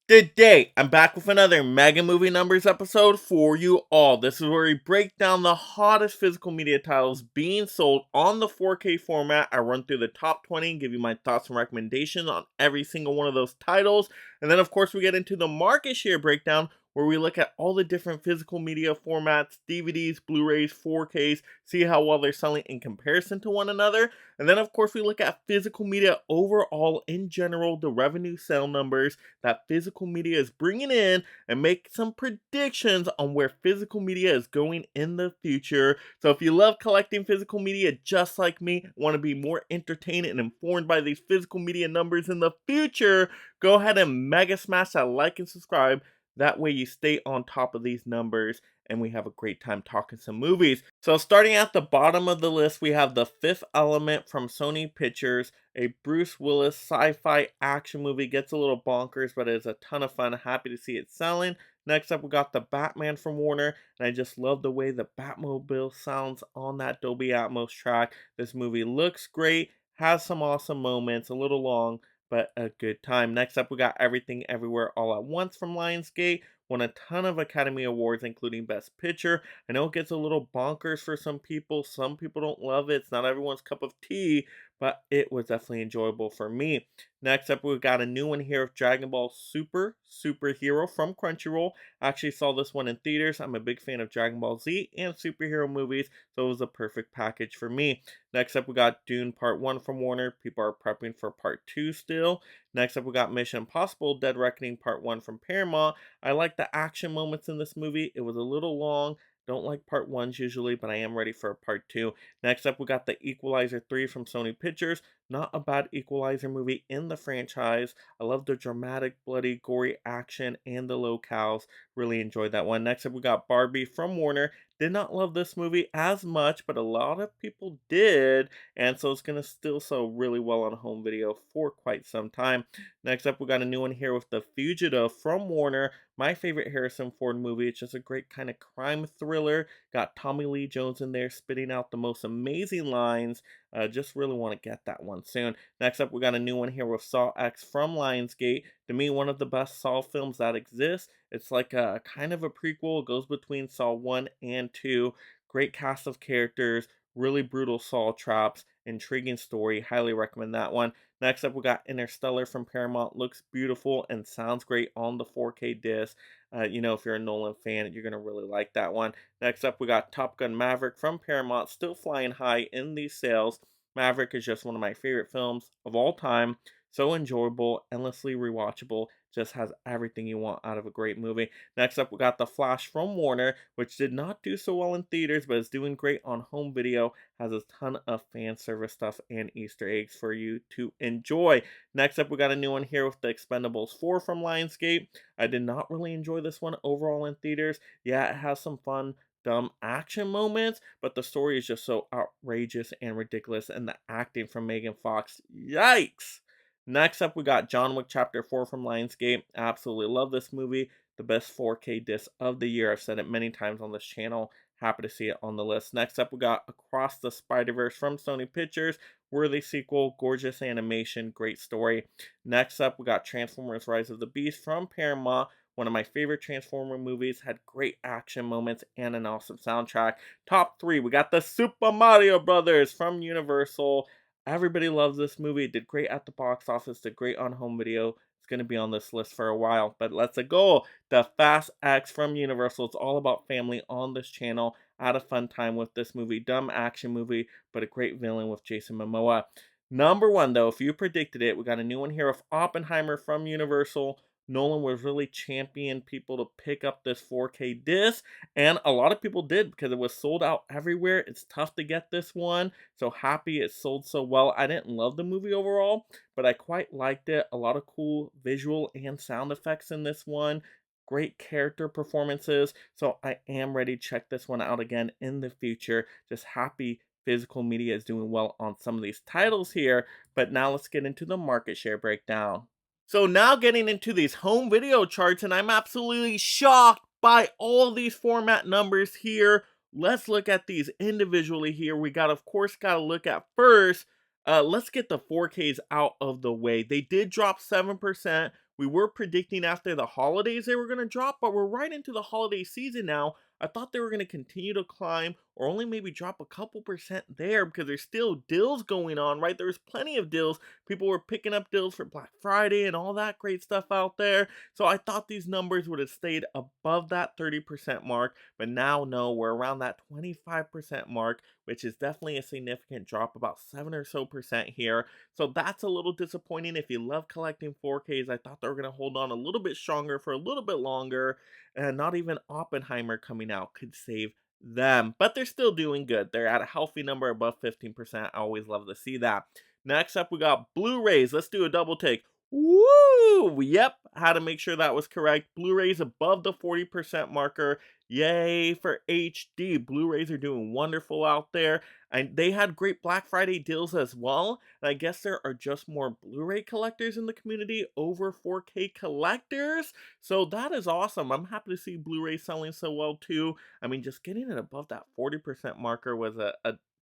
Good day. I'm back with another Mega Movie Numbers episode for you all. This is where we break down the hottest physical media titles being sold on the 4K format. I run through the top 20 and give you my thoughts and recommendations on every single one of those titles. And then, of course, we get into the market share breakdown where we look at all the different physical media formats, DVDs, Blu-rays, 4Ks, see how well they're selling in comparison to one another. And then, of course, we look at physical media overall in general, the revenue sale numbers that physical media is bringing in, and make some predictions on where physical media is going in the future. So if you love collecting physical media just like me, want to be more entertained and informed by these physical media numbers in the future, go ahead and mega smash that like and subscribe. That way you stay on top of these numbers and we have a great time talking some movies. So starting at the bottom of the list, we have The Fifth Element from Sony Pictures, a Bruce Willis sci-fi action movie. Gets a little bonkers, but it is a ton of fun. Happy to see it selling. Next up, we got The Batman from Warner, and I just love the way the Batmobile sounds on that Dolby Atmos track. This movie looks great, has some awesome moments, a little long, but a good time. Next up, we got Everything Everywhere All at Once from Lionsgate. Won a ton of Academy Awards, including Best Picture. I know it gets a little bonkers for some people. Some people don't love it. It's not everyone's cup of tea, but it was definitely enjoyable for me. Next up, we've got a new one here of Dragon Ball Superhero from Crunchyroll. I actually saw this one in theaters. I'm a big fan of Dragon Ball Z and superhero movies, so it was a perfect package for me. Next up, we got Dune Part 1 from Warner. People are prepping for Part 2 still. Next up, we got Mission Impossible Dead Reckoning Part 1 from Paramount. I like the action moments in this movie. It was a little long. Don't like part ones usually, but I am ready for a part two. Next up, we got The Equalizer 3 from Sony Pictures. Not a bad Equalizer movie in the franchise. I love the dramatic, bloody, gory action and the locales. Really enjoyed that one. Next up, we got Barbie from Warner. Did not love this movie as much, but a lot of people did, and so it's going to still sell really well on home video for quite some time. Next up, we got a new one here with The Fugitive from Warner. My favorite Harrison Ford movie. It's just a great kind of crime thriller. Got Tommy Lee Jones in there spitting out the most amazing lines. Just really want to get that one soon. Next up, we got a new one here with Saw X from Lionsgate. To me, one of the best Saw films that exists. It's like a kind of a prequel. It goes between Saw 1 and 2. Great cast of characters, really brutal Saw traps, intriguing story. Highly recommend that one. Next up, we got Interstellar from Paramount. Looks beautiful and sounds great on the 4K disc. If you're a Nolan fan, you're going to really like that one. Next up, we got Top Gun Maverick from Paramount. Still flying high in these sales. Maverick is just one of my favorite films of all time. So enjoyable, endlessly rewatchable, just has everything you want out of a great movie. Next up, we got The Flash from Warner, which did not do so well in theaters, but is doing great on home video. Has a ton of fan service stuff and Easter eggs for you to enjoy. Next up, we got a new one here with The Expendables 4 from Lionsgate. I did not really enjoy this one overall in theaters. Yeah, it has some fun dumb action moments, but the story is just so outrageous and ridiculous, and the acting from Megan Fox, yikes! Next up, we got John Wick Chapter 4 from Lionsgate. Absolutely love this movie. The best 4K disc of the year. I've said it many times on this channel. Happy to see it on the list. Next up, we got Across the Spider-Verse from Sony Pictures. Worthy sequel, gorgeous animation, great story. Next up, we got Transformers Rise of the Beast from Paramount. One of my favorite Transformer movies, had great action moments and an awesome soundtrack. Top three, we got the Super Mario Brothers from Universal. Everybody loves this movie. It did great at the box office, did great on home video. It's going to be on this list for a while, but let's go. The Fast X from Universal. It's all about family on this channel. I had a fun time with this movie. Dumb action movie, but a great villain with Jason Momoa. Number one, though, if you predicted it, we got a new one here of Oppenheimer from Universal. Nolan was really championing people to pick up this 4K disc, and a lot of people did because it was sold out everywhere. It's tough to get this one, so happy it sold so well. I didn't love the movie overall, but I quite liked it. A lot of cool visual and sound effects in this one. Great character performances, so I am ready to check this one out again in the future. Just happy physical media is doing well on some of these titles here, but now let's get into the market share breakdown. So now getting into these home video charts, and I'm absolutely shocked by all these format numbers here. Let's look at these individually here. We of course, got to look at first. Let's get the 4Ks out of the way. They did drop 7%, We were predicting after the holidays they were going to drop, but we're right into the holiday season now. I thought they were going to continue to climb or only maybe drop a couple percent there because there's still deals going on, right? There's plenty of deals. People were picking up deals for Black Friday and all that great stuff out there. So I thought these numbers would have stayed above that 30% mark, but now no, we're around that 25% mark, which is definitely a significant drop, about 7 or so percent here. So that's a little disappointing. If you love collecting 4Ks, I thought they were going to hold on a little bit stronger for a little bit longer, and not even Oppenheimer coming out could save them. But they're still doing good. They're at a healthy number above 15%. I always love to see that. Next up, we got Blu-rays. Let's do a double take. Woo! Yep, had to make sure that was correct. Blu-rays above the 40% marker. Yay for HD. Blu-rays are doing wonderful out there. And they had great Black Friday deals as well. And I guess there are just more Blu-ray collectors in the community over 4K collectors. So that is awesome. I'm happy to see Blu-ray selling so well too. I mean, just getting it above that 40% marker was a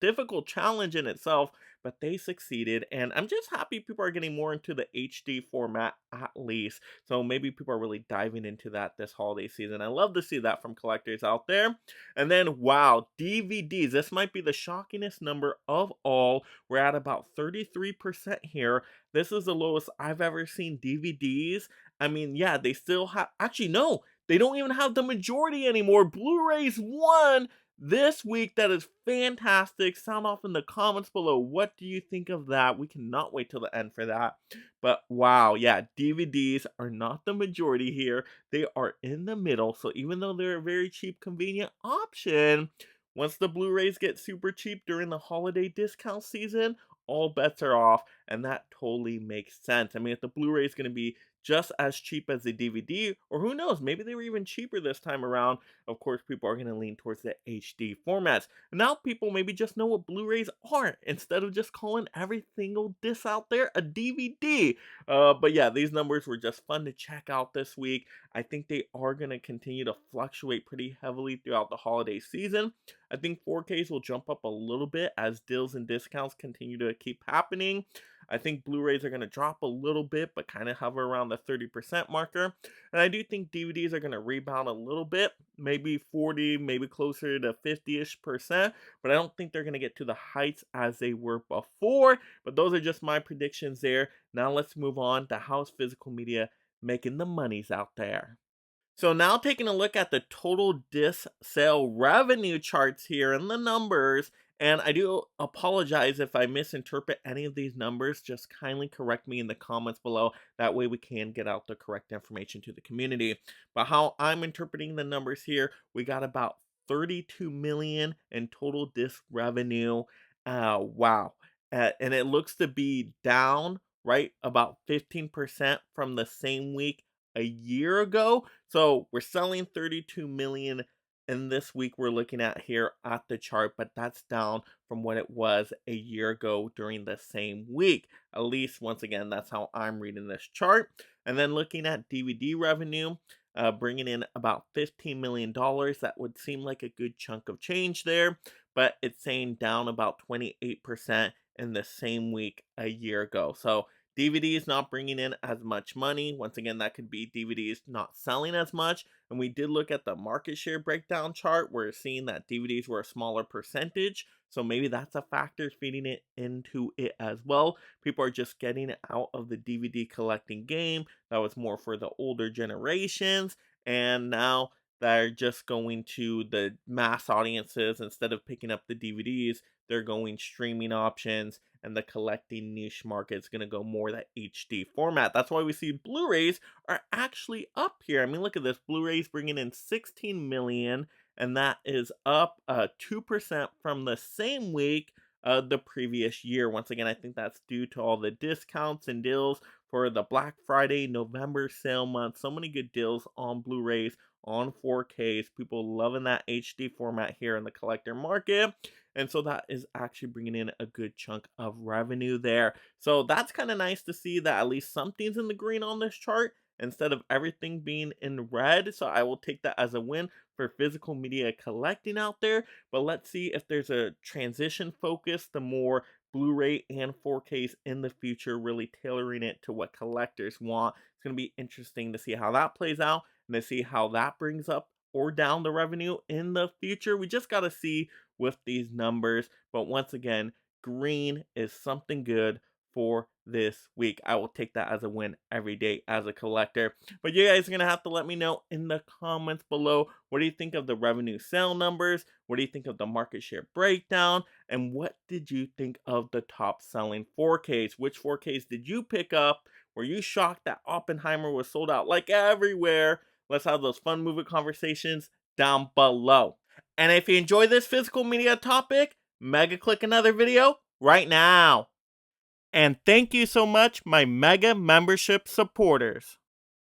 difficult challenge in itself, but they succeeded. And I'm just happy people are getting more into the HD format at least. So maybe people are really diving into that this holiday season. I love to see that from collectors out there. And then, wow, DVDs. This might be the shockingest number of all. We're at about 33% here. This is the lowest I've ever seen DVDs. I mean, yeah, they still have, actually, no, they don't even have the majority anymore. Blu-rays won this week. That is fantastic. Sound off in the comments below. What do you think of that? We cannot wait till the end for that. But wow, yeah, DVDs are not the majority here. They are in the middle. So even though they're a very cheap, convenient option, once the Blu-rays get super cheap during the holiday discount season, all bets are off, and that totally makes sense. I mean, if the Blu-ray is going to be just as cheap as the DVD, or who knows, maybe they were even cheaper this time around, of course, people are going to lean towards the HD formats. Now people maybe just know what Blu-rays are instead of just calling every single disc out there a DVD. But yeah, these numbers were just fun to check out this week. I think they are going to continue to fluctuate pretty heavily throughout the holiday season. I think 4Ks will jump up a little bit as deals and discounts continue to keep happening. I think Blu-rays are going to drop a little bit, but kind of hover around the 30% marker. And I do think DVDs are going to rebound a little bit, maybe 40, maybe closer to 50-ish percent. But I don't think they're going to get to the heights as they were before. But those are just my predictions there. Now let's move on to how's physical media making the monies out there. So now taking a look at the total disc sale revenue charts here and the numbers, and I do apologize if I misinterpret any of these numbers. Just kindly correct me in the comments below. That way we can get out the correct information to the community. But how I'm interpreting the numbers here, we got about 32 million in total disc revenue. Wow. And it looks to be down, right, about 15% from the same week a year ago. So we're selling 32 million in this week we're looking at here at the chart, but that's down from what it was a year ago during the same week. At least, once again, that's how I'm reading this chart. And then looking at DVD revenue, bringing in about $15 million. That would seem like a good chunk of change there, but it's saying down about 28% in the same week a year ago. So DVDs not bringing in as much money. Once again, that could be DVDs not selling as much. And we did look at the market share breakdown chart. We're seeing that DVDs were a smaller percentage. So maybe that's a factor feeding it into it as well. People are just getting out of the DVD collecting game. That was more for the older generations. And now they're just going to the mass audiences. Instead of picking up the DVDs, they're going streaming options, and the collecting niche market is going to go more that HD format. That's why we see Blu-rays are actually up here. I mean, look at this. Blu-rays bringing in 16 million, and that is up 2% from the same week the previous year. Once again, I think that's due to all the discounts and deals for the Black Friday November sale month. So many good deals on Blu-rays, on 4Ks. People loving that HD format here in the collector market. And so that is actually bringing in a good chunk of revenue there. So that's kind of nice to see that at least something's in the green on this chart instead of everything being in red. So I will take that as a win for physical media collecting out there. But let's see if there's a transition focus, the more Blu-ray and 4Ks in the future, really tailoring it to what collectors want. It's going to be interesting to see how that plays out and to see how that brings up or down the revenue in the future. We just got to see with these numbers. But once again, green is something good for this week. I will take that as a win every day as a collector. But you guys are going to have to let me know in the comments below, what do you think of the revenue sale numbers? What do you think of the market share breakdown? And what did you think of the top selling 4Ks? Which 4Ks did you pick up? Were you shocked that Oppenheimer was sold out like everywhere? Let's have those fun movie conversations down below. And if you enjoy this physical media topic, mega click another video right now. And thank you so much, my mega membership supporters.